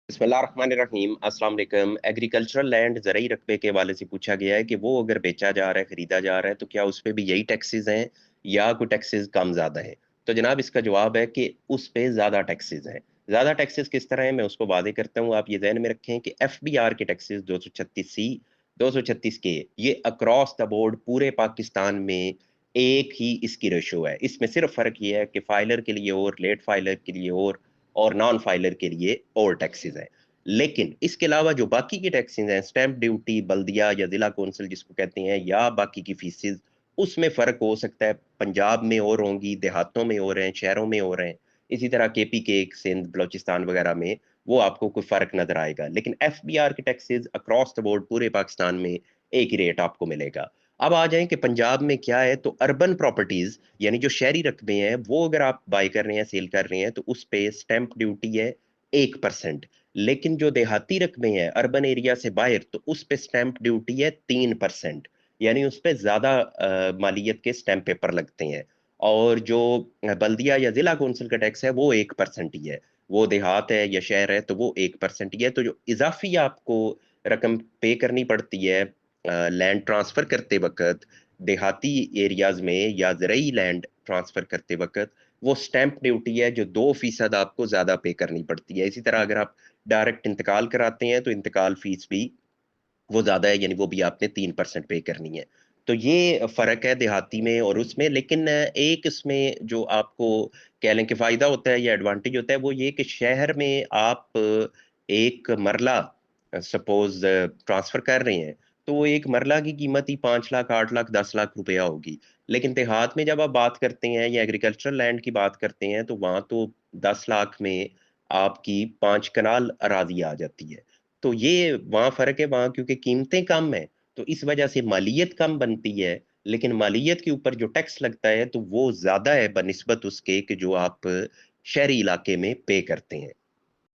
बिस्मिल्लाहिर्रहमानिर्रहीम अस्सलाम वालेकुम। एग्रीकल्चरल लैंड ज़रई रकबे के हवाले से पूछा गया है कि वो अगर बेचा जा रहा है, खरीदा जा रहा है, तो क्या उस पे भी यही टैक्सेस हैं या कोई टैक्सेस कम ज़्यादा हैं? तो जनाब इसका जवाब है कि उस पे ज़्यादा टैक्सेस हैं। ज़्यादा टैक्सेस किस तरह है, मैं उसको वादे करता हूँ। आप ये ज़हन में रखें कि FBR के टैक्सेस 236C, 236 के, ये अक्रॉस द बोर्ड पूरे पाकिस्तान में एक ही इसकी रेशो है। इसमें सिर्फ फ़र्क ये है कि फाइलर के लिए और लेट फाइलर के लिए और नॉन फाइलर के लिए और टैक्सेस हैं। लेकिन इसके अलावा जो बाकी की टैक्सेस हैं, स्टैंप ड्यूटी, बल्दिया या जिला कौंसिल जिसको कहते हैं, या बाकी की फीसेस, उसमें फ़र्क हो सकता है। पंजाब में और होंगी, देहातों में हो रहे हैं, शहरों में हो रहे हैं। इसी तरह KPK, सिंध, बलूचिस्तान वगैरह में वो आपको कोई फ़र्क नज़र आएगा। लेकिन FBR के टैक्सेस अक्रॉस द बोर्ड पूरे पाकिस्तान में एक ही रेट आपको मिलेगा। अब आ जाएँ कि पंजाब में क्या है, तो अर्बन प्रॉपर्टीज़ यानी जो शहरी रकबे हैं, वो अगर आप बाय कर रहे हैं, सेल कर रहे हैं, तो उस पे स्टैंप ड्यूटी है 1%। लेकिन जो देहाती रकबे हैं, अर्बन एरिया से बाहर, तो उस पे स्टैंप ड्यूटी है 3%। यानी उस पे ज़्यादा मालियत के स्टैंप पेपर लगते हैं। और जो बल्दिया या ज़िला कौंसिल का टैक्स है, वो 1% ही है। वो देहात है या शहर है, तो वो 1% ही है। तो जो इज़ाफ़ी आपको रकम पे करनी पड़ती है लैंड ट्रांसफर करते वक्त, देहाती एरियाज में या ज़रई लैंड ट्रांसफर करते वक्त, वो स्टैंप ड्यूटी है जो 2% आपको ज़्यादा पे करनी पड़ती है। इसी तरह अगर आप डायरेक्ट इंतकाल कराते हैं, तो इंतकाल फीस भी वो ज़्यादा है, यानी वो भी आपने 3% पे करनी है। तो ये फ़र्क है देहाती में और उसमें। लेकिन एक इसमें जो आपको कह लें कि फ़ायदा होता है या एडवांटेज होता है, वो ये कि शहर में आप एक मरला सपोज़ ट्रांसफ़र कर रहे हैं, तो वो एक मरला की कीमत ही 5 लाख, 8 लाख, 10 लाख रुपया होगी। लेकिन देहात में जब आप बात करते हैं या एग्रीकल्चरल लैंड की बात करते हैं, तो वहाँ तो 10 लाख में आपकी 5 कनाल अराज़ी आ जाती है। तो ये वहाँ फ़र्क है, वहाँ क्योंकि कीमतें कम हैं, तो इस वजह से मालियत कम बनती है, लेकिन मालियत के ऊपर जो टैक्स लगता है, तो वो ज़्यादा है बनिस्बत उसके कि जो आप शहरी इलाके में पे करते हैं।